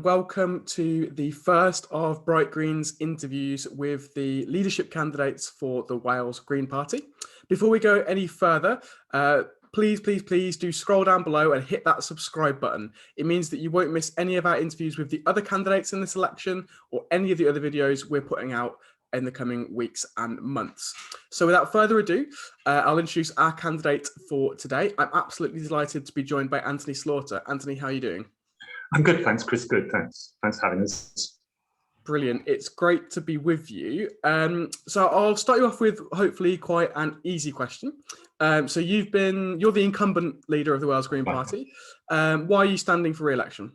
Welcome to the first of Bright Green's interviews with the leadership candidates for the Wales Green Party. Before we go any further, please do scroll down below and hit that subscribe button. It means that you won't miss any of our interviews with the other candidates in this election or any of the other videos we're putting out in the coming weeks and months. So without further ado, I'll introduce our candidate for today. I'm absolutely delighted to be joined by Anthony Slaughter. Anthony, how are you doing? I'm good, thanks, Chris. Good, thanks. Thanks for having us. Brilliant. It's great to be with you. So I'll start you off with hopefully quite an easy question. So you're the incumbent leader of the Welsh Green Party. Why are you standing for re-election?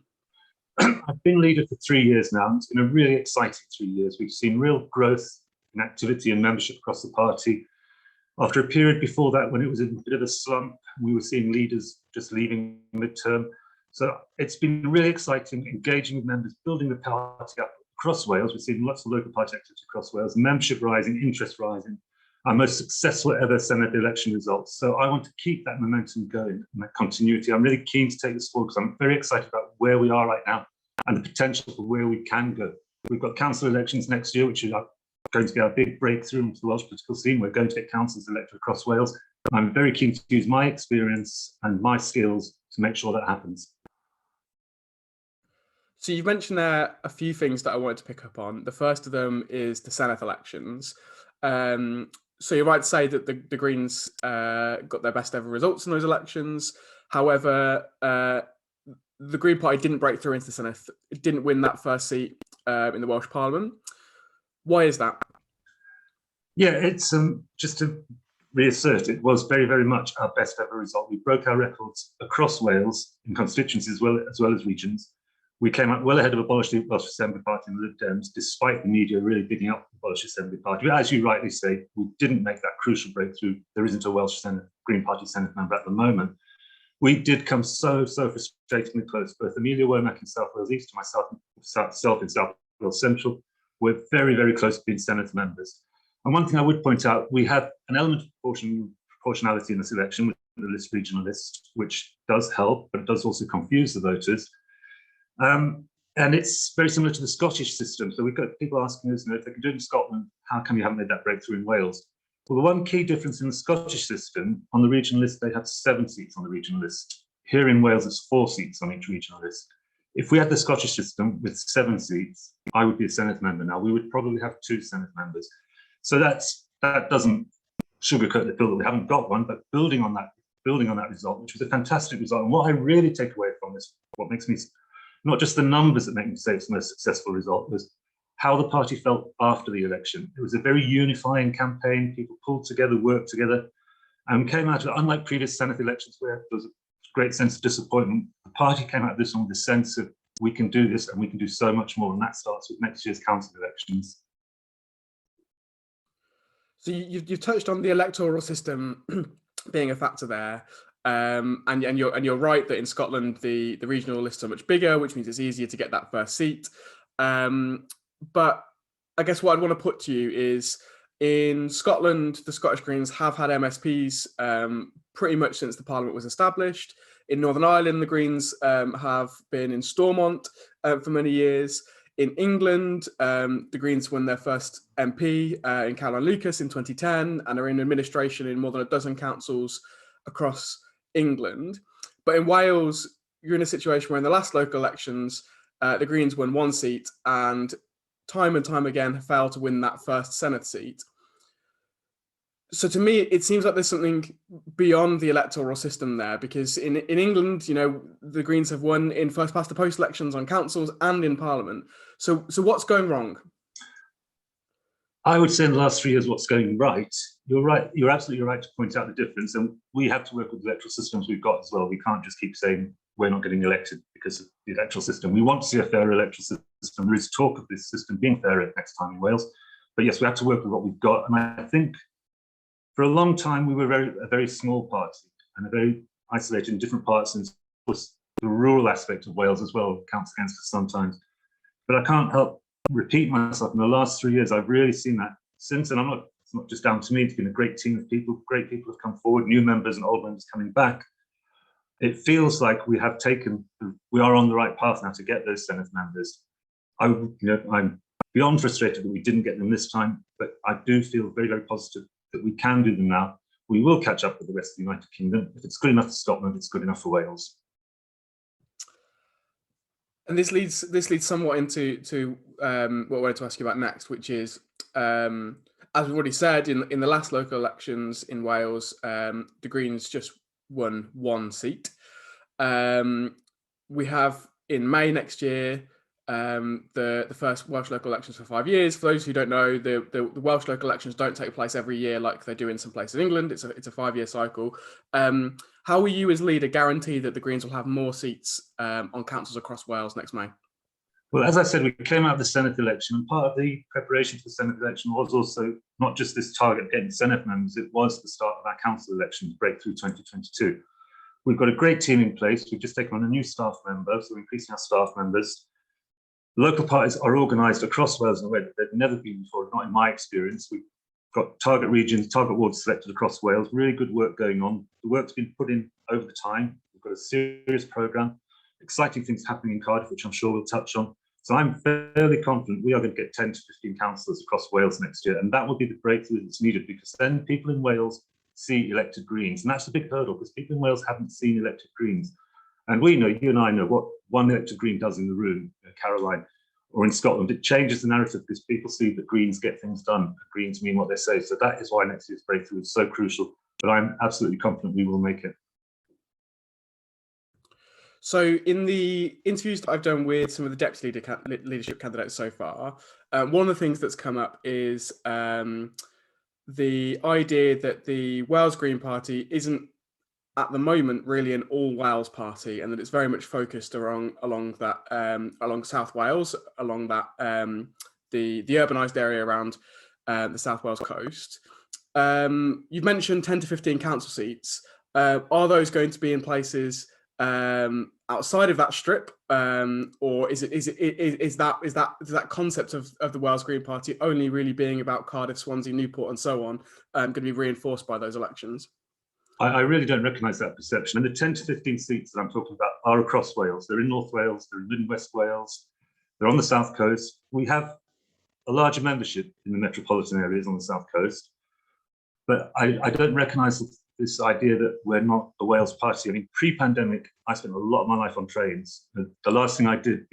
I've been leader for 3 years now. It's been a really exciting 3 years. We've seen real growth in activity and membership across the party. After a period before that, when it was in a bit of a slump, we were seeing leaders just leaving midterm. So it's been really exciting, engaging with members, building the party up across Wales. We've seen lots of local party activity across Wales, membership rising, interest rising, our most successful ever Senedd election results. So I want to keep that momentum going and that continuity. I'm really keen to take this forward because I'm very excited about where we are right now and the potential for where we can go. We've got council elections next year, which are going to be our big breakthrough into the Welsh political scene. We're going to get councillors elected across Wales. I'm very keen to use my experience and my skills to make sure that happens. So you've mentioned there a few things that I wanted to pick up on. The first of them is the Senedd elections. So you're right to say that the Greens got their best ever results in those elections. However, the Green Party didn't break through into the Senedd. It didn't win that first seat in the Welsh Parliament. Why is that? Yeah, it's just to reassert, it was very, very much our best ever result. We broke our records across Wales in constituencies as well as regions. We came out well ahead of Abolish the Welsh Assembly Party and the Lib Dems, despite the media really bigging up the Abolish Assembly Party. But as you rightly say, we didn't make that crucial breakthrough. There isn't a Welsh Green Party Senedd member at the moment. We did come so frustratingly close. Both Amelia Womack in South Wales East and myself in South Wales Central were very, very close to being Senedd members. And one thing I would point out, we have an element of proportionality in this election with the regional list, which does help, but it does also confuse the voters. And it's very similar to the Scottish system. So we've got people asking us, if they can do it in Scotland, how come you haven't made that breakthrough in Wales? Well, the one key difference in the Scottish system, on the regional list, they have 7 seats on the regional list. Here in Wales, it's 4 seats on each regional list. If we had the Scottish system with 7 seats, I would be a Senedd member now. We would probably have 2 Senedd members. So that doesn't sugarcoat the pill that we haven't got one, but building on that result, which was a fantastic result. And what I really take away from this, what makes me, not just the numbers that make me say it's the most successful result, was how the party felt after the election. It was a very unifying campaign. People pulled together, worked together, and came out of it, unlike previous Senedd elections where there was a great sense of disappointment. The party came out of this one with a sense of we can do this and we can do so much more. And that starts with next year's council elections. So you've touched on the electoral system being a factor there. And you're right that in Scotland the regional lists are much bigger, which means it's easier to get that first seat. But I guess what I'd want to put to you is, in Scotland, the Scottish Greens have had MSPs pretty much since the Parliament was established. In Northern Ireland, the Greens have been in Stormont for many years. In England, the Greens won their first MP in Caroline Lucas in 2010 and are in administration in more than a dozen councils across England. But in Wales, you're in a situation where in the last local elections, the Greens won 1 seat and time again failed to win that first Senedd seat. So to me, it seems like there's something beyond the electoral system there, because in England, the Greens have won in first past the post elections on councils and in Parliament. So what's going wrong? I would say in the last 3 years, what's going right. You're right. You're absolutely right to point out the difference. And we have to work with the electoral systems we've got as well. We can't just keep saying we're not getting elected because of the electoral system. We want to see a fairer electoral system. There is talk of this system being fairer next time in Wales. But yes, we have to work with what we've got. And I think for a long time, we were a very small party and a very isolated in different parts. And was the rural aspect of Wales as well counts against us sometimes. But I can't help repeat myself. In the last 3 years, I've really seen that since, and it's not just down to me, it's been a great team of people, great people have come forward, new members and old members coming back. it feels like we are on the right path now to get those Senedd members. I'm beyond frustrated that we didn't get them this time, but I do feel very, very positive that we can do them now. We will catch up with the rest of the United Kingdom. If it's good enough for Scotland, it's good enough for Wales. And this leads somewhat into what I wanted to ask you about next, which is, as we've already said, in the last local elections in Wales, the Greens just won 1 seat. We have in May next year the first Welsh local elections for 5 years. For those who don't know, the Welsh local elections don't take place every year like they do in some places in England. It's a 5-year cycle. How will you as leader guarantee that the Greens will have more seats on councils across Wales next May? Well, as I said, we came out of the Senedd election, and part of the preparation for the Senedd election was also not just this target of getting Senedd members, it was the start of our council elections, Breakthrough 2022. We've got a great team in place. We've just taken on a new staff member, so we're increasing our staff members. Local parties are organised across Wales in a way that they've never been before, not in my experience. We've got target regions, target wards selected across Wales, really good work going on. The work's been put in over the time. We've got a serious programme, exciting things happening in Cardiff, which I'm sure we'll touch on. So I'm fairly confident we are going to get 10 to 15 councillors across Wales next year, and that will be the breakthrough that's needed, because then people in Wales see elected Greens, and that's the big hurdle, because people in Wales haven't seen elected Greens. And we know, you and I know, what one elected Green does in the room, Caroline, or in Scotland. It changes the narrative because people see that Greens get things done, Greens mean what they say. So that is why next year's breakthrough is so crucial, but I'm absolutely confident we will make it. So in the interviews that I've done with some of the deputy leadership candidates so far, one of the things that's come up is the idea that the Wales Green Party isn't at the moment really an all Wales party, and that it's very much focused along South Wales, along that the urbanised area around the South Wales coast. You've mentioned 10 to 15 council seats. Are those going to be in places outside of that strip, or is that concept of the Wales Green Party only really being about Cardiff, Swansea, Newport, and so on, going to be reinforced by those elections? I really don't recognise that perception. And the 10 to 15 seats that I'm talking about are across Wales. They're in North Wales, they're in West Wales, they're on the South Coast. We have a larger membership in the metropolitan areas on the South Coast, but I don't recognise this idea that we're not a Wales party. I mean, pre-pandemic, I spent a lot of my life on trains. The last thing I did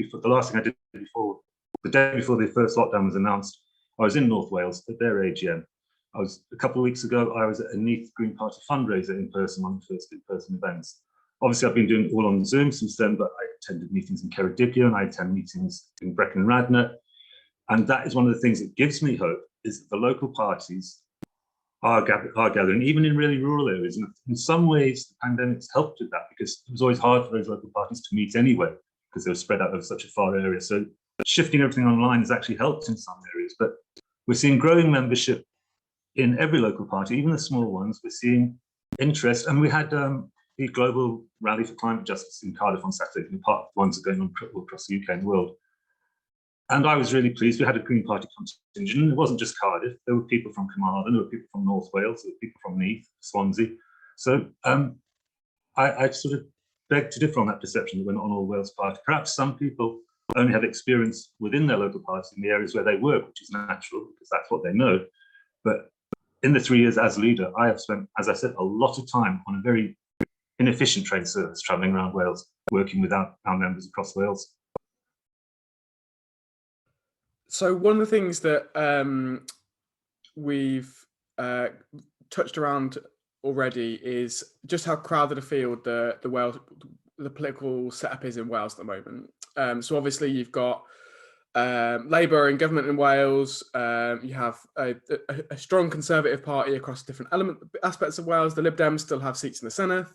before the day before the first lockdown was announced, I was in North Wales at their AGM. A couple of weeks ago, I was at a Neath Green Party fundraiser in person, one of the first in-person events. Obviously, I've been doing it all on Zoom since then, but I attended meetings in Ceredigion and I attend meetings in Brecon and Radnor. And that is one of the things that gives me hope, is that the local parties are gathering, even in really rural areas. And in some ways, the pandemic's helped with that, because it was always hard for those local parties to meet anyway, because they were spread out over such a far area. So shifting everything online has actually helped in some areas, but we're seeing growing membership in every local party, even the small ones. We're seeing interest, and we had the Global Rally for Climate Justice in Cardiff on Saturday, and part of the ones that are going on across the UK and the world. And I was really pleased. We had a Green Party contingent, and it wasn't just Cardiff. There were people from Carmarthen, there were people from North Wales, there were people from Neath, Swansea. So I sort of beg to differ on that perception that we're not an all Wales party. Perhaps some people only have experience within their local party in the areas where they work, which is natural, because that's what they know. But in the 3 years as leader, I have spent, as I said, a lot of time on a very inefficient train service travelling around Wales, working with our members across Wales. So one of the things that we've touched around already is just how crowded a field the political setup is in Wales at the moment. So obviously you've got Labour in government in Wales. You have a strong Conservative party across different aspects of Wales. The Lib Dems still have seats in the Senedd.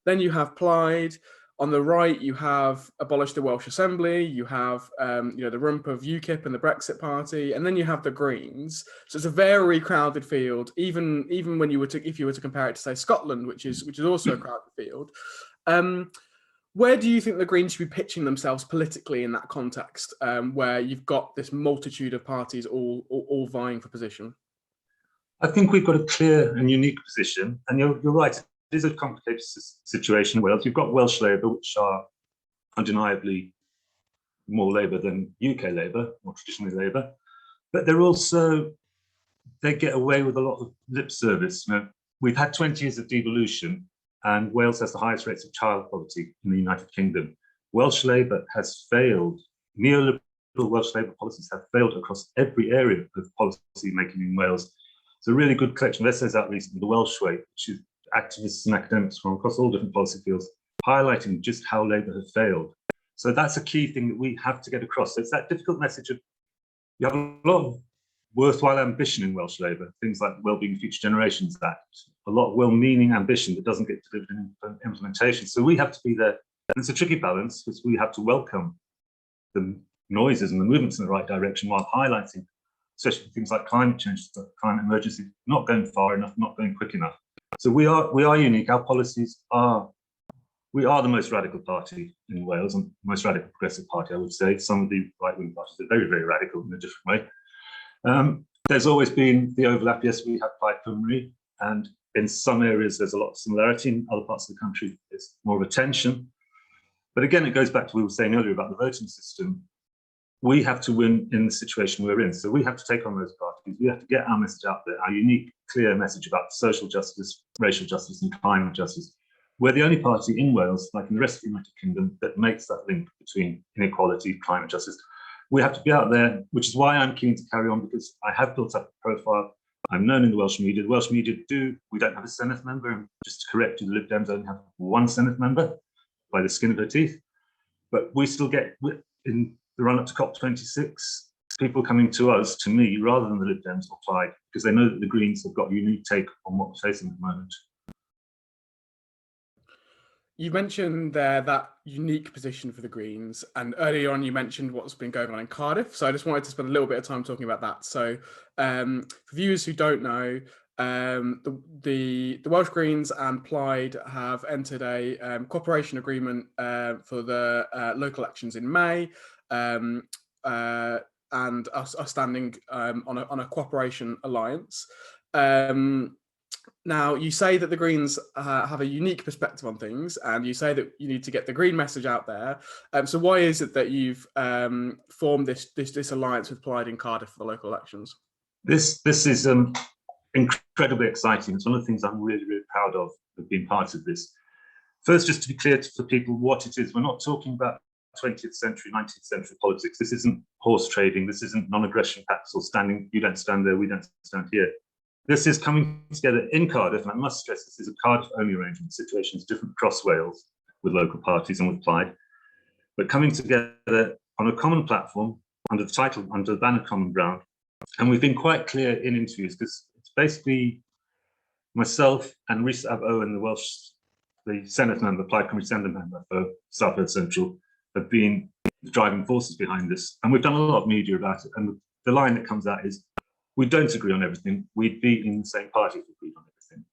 Then you have Plaid. On the right, you have abolished the Welsh Assembly. You have the rump of UKIP and the Brexit Party, and then you have the Greens. So it's a very crowded field. Even when if you were to compare it to, say, Scotland, which is also a crowded field. Where do you think the Greens should be pitching themselves politically in that context, where you've got this multitude of parties all vying for position? I think we've got a clear and unique position, and you're right. is a complicated situation in Wales. You've got Welsh Labour, which are undeniably more Labour than UK Labour, more traditionally Labour, but they get away with a lot of lip service. We've had 20 years of devolution, and Wales has the highest rates of child poverty in the United Kingdom. Welsh Labour has failed. Neoliberal Welsh Labour policies have failed across every area of policy making in Wales. It's a really good collection of essays out recently, The Welsh Way, which is activists and academics from across all different policy fields, highlighting just how Labour have failed. So that's a key thing that we have to get across. So it's that difficult message of, you have a lot of worthwhile ambition in Welsh Labour, things like the Wellbeing Future Generations Act, a lot of well-meaning ambition that doesn't get delivered in implementation. So we have to be there. And it's a tricky balance, because we have to welcome the noises and the movements in the right direction while highlighting, especially things like climate change, the climate emergency, not going far enough, not going quick enough. So we are unique. Our policies are, we are the most radical party in Wales, and the most radical progressive party, I would say. Some of the right-wing parties are very, very radical in a different way. There's always been the overlap. Yes, we have Plaid Cymru, and in some areas there's a lot of similarity. In other parts of the country, there's more of a tension. But again, it goes back to what we were saying earlier about the voting system. We have to win in the situation we're in. So we have to take on those parties. We have to get our message out there, our unique, clear message about social justice, racial justice, and climate justice. We're the only party in Wales, like in the rest of the United Kingdom, that makes that link between inequality, climate justice. We have to be out there, which is why I'm keen to carry on, because I have built up a profile. I'm known in the Welsh media. The Welsh media we don't have a Senedd member, and just to correct you, the Lib Dems only have one Senedd member by the skin of her teeth. But we still get, in the run up to COP26, people coming to us, to me, rather than the Lib Dems or Plaid, because they know that the Greens have got a unique take on what we're facing at the moment. You mentioned there that unique position for the Greens, and earlier on you mentioned what's been going on in Cardiff. So I just wanted to spend a little bit of time talking about that. So for viewers who don't know, the Welsh Greens and Plaid have entered a cooperation agreement for the local elections in May, and are standing on a cooperation alliance. Now, you say that the Greens have a unique perspective on things, and you say that you need to get the Green message out there. So why is it that you've formed this alliance with Plaid in Cardiff for the local elections? This is incredibly exciting. It's one of the things I'm really, really proud of being part of this. First, just to be clear for people what it is, we're not talking about 20th century, 19th century politics. This isn't horse trading. This isn't non-aggression pacts or standing, you don't stand there, we don't stand here. This is coming together in Cardiff, and I must stress this is a Cardiff-only arrangement. The situation is different across Wales with local parties and with Plaid, but coming together on a common platform under the banner Common Ground. And we've been quite clear in interviews, because it's basically myself and Rhys Ab Owen, the Senedd member, Plaid Cymru Senedd member for South Wales Central, have been the driving forces behind this. And we've done a lot of media about it. And the line that comes out is, we don't agree on everything. We'd be in the same party if we agreed on everything.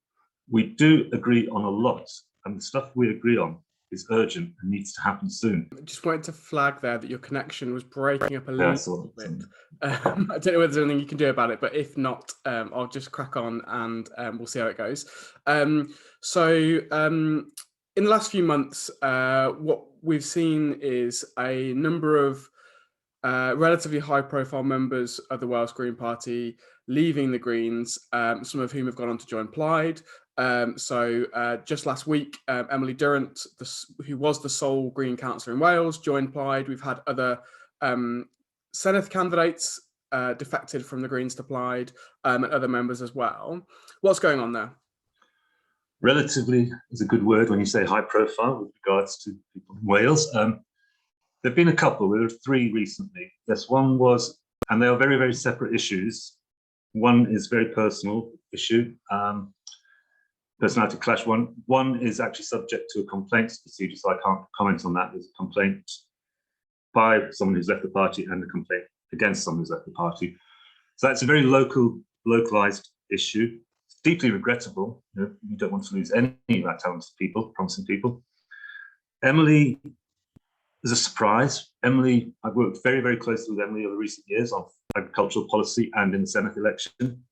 We do agree on a lot, and the stuff we agree on is urgent and needs to happen soon. I just wanted to flag there that your connection was breaking up a little bit. I don't know whether there's anything you can do about it, but if not, I'll just crack on and we'll see how it goes. So in the last few months, what we've seen is a number of relatively high-profile members of the Welsh Green Party leaving the Greens, some of whom have gone on to join Plaid. So just last week, Emily Durrant, who was the sole Green Councillor in Wales, joined Plaid. We've had other Senedd candidates defected from the Greens to Plaid, and other members as well. What's going on there? Relatively is a good word when you say high profile with regards to people in Wales. There've been a couple, there were three recently. This one was, and they are very, very separate issues. One is very personal issue, personality clash. One is actually subject to a complaints procedure, so I can't comment on that. There's a complaint by someone who's left the party and a complaint against someone who's left the party. So that's a very localized issue. It's deeply regrettable. You don't want to lose any of our talented people, promising people. Emily is a surprise. Emily, I've worked very, very closely with Emily over recent years on agricultural policy and in the Senedd election.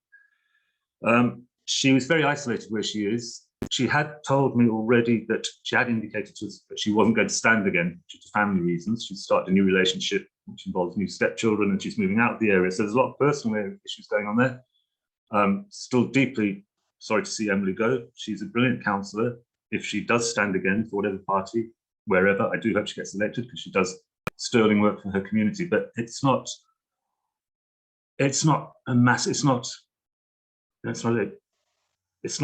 She was very isolated where she is. she had told me already that she had indicated to us that she wasn't going to stand again due to family reasons. She's started a new relationship, which involves new stepchildren, and she's moving out of the area. So there's a lot of personal issues going on there. Still deeply sorry to see Emily go. She's a brilliant councillor. If she does stand again for whatever party, wherever, I do hope she gets elected, because she does sterling work for her community. But it's not a mass. It's not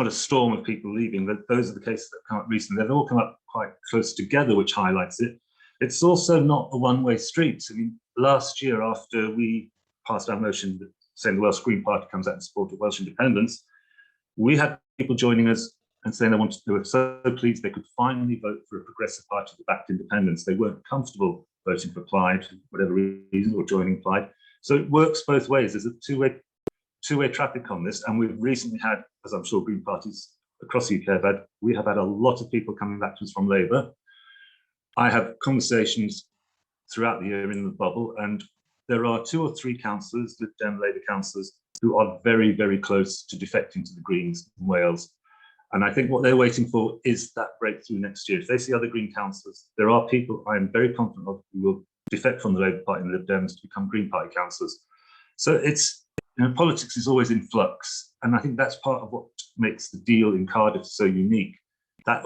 a storm of people leaving. Those are the cases that have come up recently. They've all come up quite close together, which highlights it. It's also not a one-way street. I mean, last year, after we passed our motion saying the Welsh Green Party comes out in support of Welsh independence, we had people joining us and saying they were so pleased they could finally vote for a progressive party that backed independence. They weren't comfortable voting for Plaid, for whatever reason, or joining Plaid. So it works both ways. There's a two-way traffic on this, and we've recently had, as I'm sure Green parties across the UK we have had a lot of people coming back to us from Labour. I have conversations throughout the year in the bubble, and there are 2 or 3 councillors, Lib Dem Labour councillors, who are very, very close to defecting to the Greens in Wales. And I think what they're waiting for is that breakthrough next year. If they see other Green councillors, there are people I am very confident of who will defect from the Labour Party and Lib Dems to become Green Party councillors. So it's, politics is always in flux. And I think that's part of what makes the deal in Cardiff so unique. That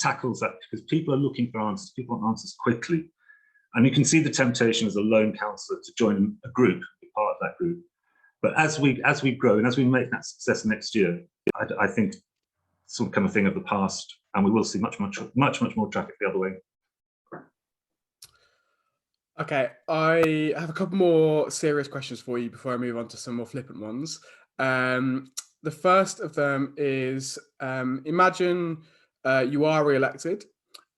tackles that, because people are looking for answers. People want answers quickly. And you can see the temptation as a lone councillor to join a group, be part of that group. But as we grow and as we make that success next year, I think it's will become a thing of the past, and we will see much more traffic the other way. Okay, I have a couple more serious questions for you before I move on to some more flippant ones. The first of them is, imagine you are re-elected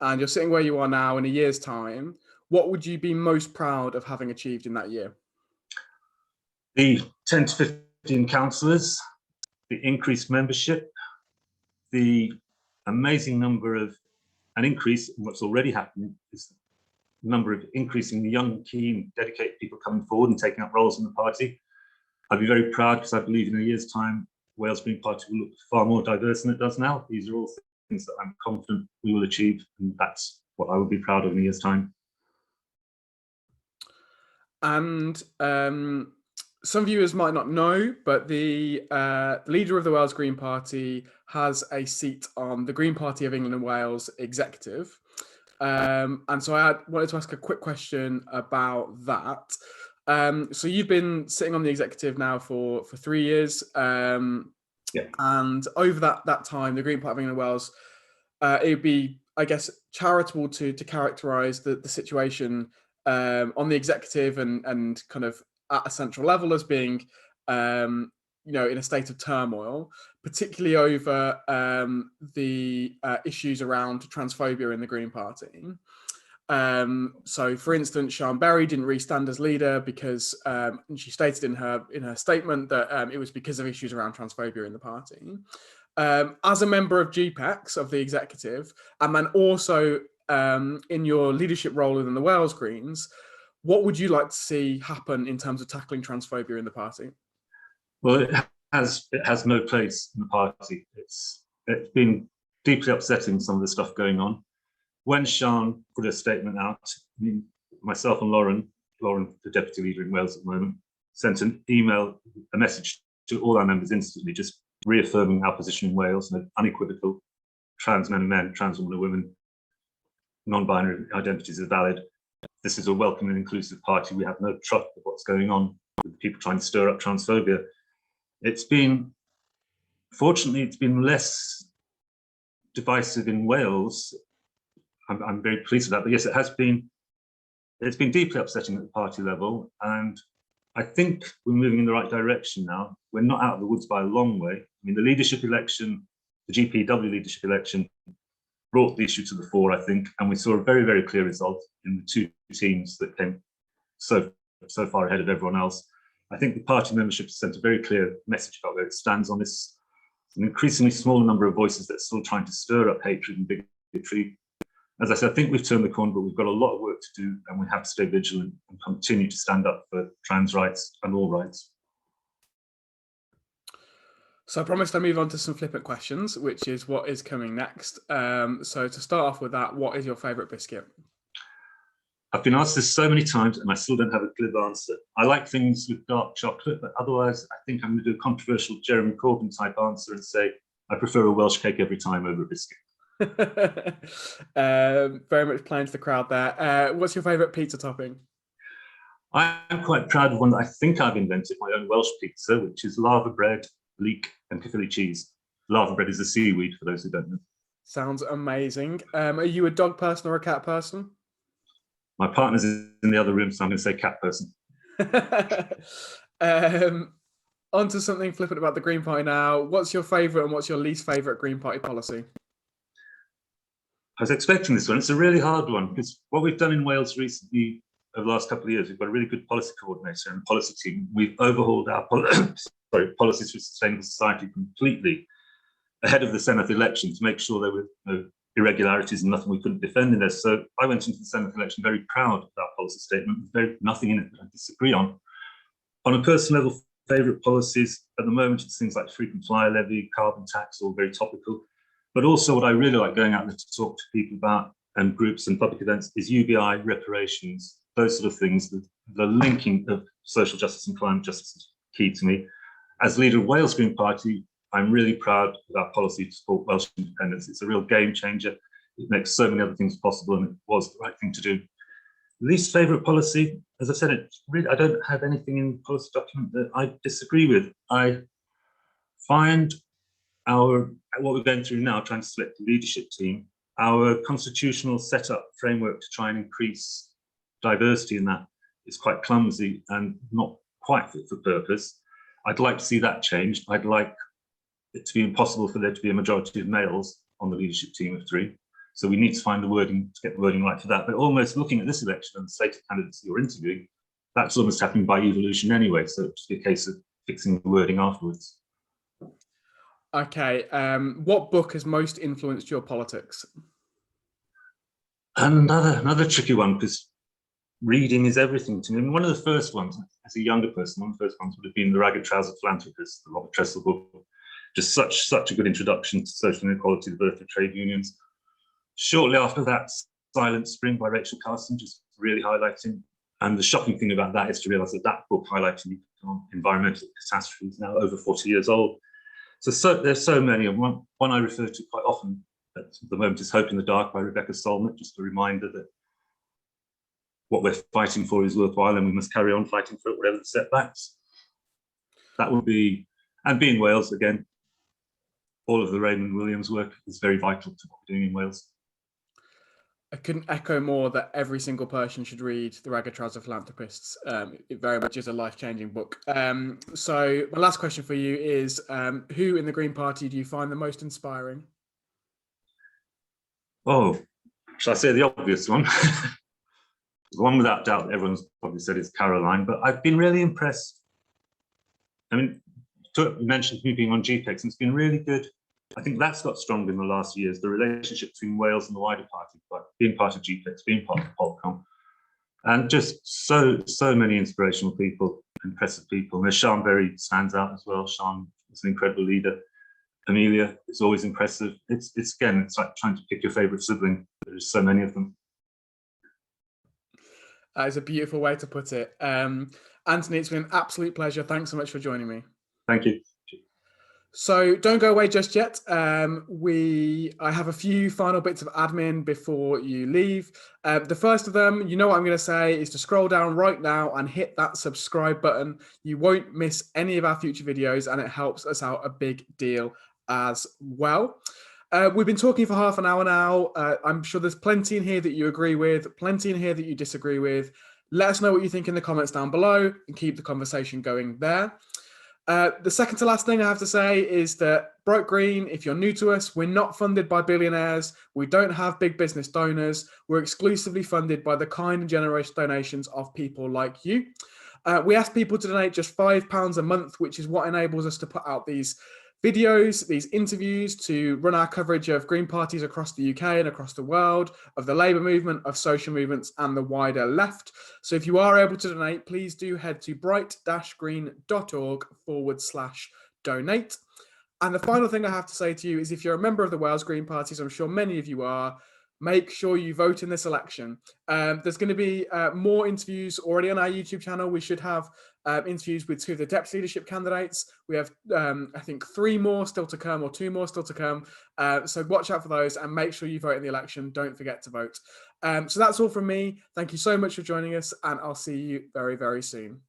and you're sitting where you are now in a year's time. What would you be most proud of having achieved in that year? The 10 to 15 councillors, the increased membership, the amazing number of, an increase in what's already happening is the number of increasing the young, keen, dedicated people coming forward and taking up roles in the party. I'd be very proud, because I believe in a year's time, Wales Green Party will look far more diverse than it does now. These are all things that I'm confident we will achieve, and that's what I would be proud of in a year's time. And some viewers might not know, but the leader of the Wales Green Party has a seat on the Green Party of England and Wales executive. And so I wanted to ask a quick question about that. So you've been sitting on the executive now for 3 years. Yeah. And over that time, the Green Party of England and Wales, it would be, I guess, charitable to characterise the situation on the executive and kind of at a central level as being, in a state of turmoil, particularly over the issues around transphobia in the Green Party. So, for instance, Sian Berry didn't re-stand as leader because, and she stated in her statement that it was because of issues around transphobia in the party. As a member of GPEX, of the executive, and then also in your leadership role within the Wales Greens, what would you like to see happen in terms of tackling transphobia in the party? Well, it has no place in the party. It's been deeply upsetting, some of the stuff going on. When Sian put a statement out, I mean, myself and Lauren, the deputy leader in Wales at the moment, sent a message to all our members instantly, just reaffirming our position in Wales, and unequivocal: trans men and men, trans women and women, non-binary identities are valid. This is a welcome and inclusive party. We have no trust of what's going on with people trying to stir up transphobia. Fortunately, it's been less divisive in Wales. I'm very pleased with that. But yes, it's been deeply upsetting at the party level. And I think we're moving in the right direction now. We're not out of the woods by a long way. I mean, the leadership election, the GPW leadership election, brought the issue to the fore, I think, and we saw a very, very clear result in the 2 teams that came so far ahead of everyone else. I think the party membership has sent a very clear message about where it stands on this. An increasingly smaller number of voices that are still trying to stir up hatred and bigotry. As I said, I think we've turned the corner, but we've got a lot of work to do, and we have to stay vigilant and continue to stand up for trans rights and all rights. So I promised I move on to some flippant questions, which is what is coming next. So to start off with that, what is your favourite biscuit? I've been asked this so many times and I still don't have a glib answer. I like things with dark chocolate, but otherwise I think I'm going to do a controversial Jeremy Corbyn type answer and say I prefer a Welsh cake every time over a biscuit. Very much playing to the crowd there. What's your favourite pizza topping? I'm quite proud of one that I think I've invented, my own Welsh pizza, which is lava bread, leek and Caerphilly cheese. Lava bread is a seaweed, for those who don't know. Sounds amazing. Are you a dog person or a cat person? My partner's in the other room, so I'm going to say cat person. On to something flippant about the Green Party now. What's your favourite and what's your least favourite Green Party policy? I was expecting this one. It's a really hard one because what we've done in Wales recently over the last couple of years, we've got a really good policy coordinator and policy team. We've overhauled our policies for sustainable society completely ahead of the Senedd election to make sure there were no irregularities and nothing we couldn't defend in this. So I went into the Senedd election very proud of our policy statement, with nothing in it that I disagree on. On a personal level, favourite policies at the moment, it's things like frequent flyer levy, carbon tax, all very topical. But also what I really like going out there to talk to people about and groups and public events is UBI, reparations, those sort of things. The linking of social justice and climate justice is key to me. As leader of Wales Green Party, I'm really proud of our policy to support Welsh independence. It's a real game changer. It makes so many other things possible and it was the right thing to do. Least favourite policy, as I said, I don't have anything in the policy document that I disagree with. I find what we're going through now, trying to select the leadership team, our constitutional setup framework to try and increase diversity in that is quite clumsy and not quite fit for purpose. I'd like to see that changed. I'd like it to be impossible for there to be a majority of males on the leadership team of 3. So we need to find the wording to get the wording right for that. But almost looking at this election and the slate of candidates you're interviewing, that's almost happening by evolution anyway. So it's just a case of fixing the wording afterwards. Okay. What book has most influenced your politics? And another tricky one, because reading is everything to me. I mean, one of the first ones, as a younger person, one of the first ones would have been The Ragged Trousered Philanthropist, the Robert Tressel book. Just such a good introduction to social inequality, the birth of trade unions. Shortly after that, Silent Spring by Rachel Carson, just really highlighting. And the shocking thing about that is to realise that book highlighting environmental catastrophes now over 40 years old. So there's so many. And one I refer to quite often at the moment is Hope in the Dark by Rebecca Solnit, just a reminder that what we're fighting for is worthwhile and we must carry on fighting for it, whatever the setbacks. That would be, and being Wales again, all of the Raymond Williams work is very vital to what we're doing in Wales. I couldn't echo more that every single person should read The Ragged Trousered Philanthropists. It very much is a life-changing book. So my last question for you is, who in the Green Party do you find the most inspiring? Oh, shall I say the obvious one? The one without doubt everyone's probably said is Caroline, but I've been really impressed. I mean, you mentioned me being on GPEX, and it's been really good. I think that's got stronger in the last years, the relationship between Wales and the wider party, like being part of GPEX, being part of Polcom, and just so many inspirational people, impressive people. And Sian Berry stands out as well. Sian is an incredible leader. Amelia is always impressive. It's like trying to pick your favourite sibling. There's so many of them. That is a beautiful way to put it. Anthony, it's been an absolute pleasure. Thanks so much for joining me. Thank you. So don't go away just yet. I have a few final bits of admin before you leave. The first of them, you know what I'm going to say, is to scroll down right now and hit that subscribe button. You won't miss any of our future videos and it helps us out a big deal as well. We've been talking for half an hour now. I'm sure there's plenty in here that you agree with, plenty in here that you disagree with. Let us know what you think in the comments down below and keep the conversation going there. The second to last thing I have to say is that Bright Green, if you're new to us, we're not funded by billionaires. We don't have big business donors. We're exclusively funded by the kind and generous donations of people like you. We ask people to donate just £5 a month, which is what enables us to put out these videos, these interviews, to run our coverage of Green parties across the UK and across the world, of the Labour movement, of social movements and the wider left. So if you are able to donate, please do head to bright-green.org/donate. And the final thing I have to say to you is, if you're a member of the Wales Green Party, as I'm sure many of you are, make sure you vote in this election. There's going to be more interviews already on our YouTube channel. We should have interviews with 2 of the deputy leadership candidates. We have, I think, 3 more still to come, or 2 more still to come. So watch out for those and make sure you vote in the election. Don't forget to vote. So that's all from me. Thank you so much for joining us, and I'll see you very, very soon.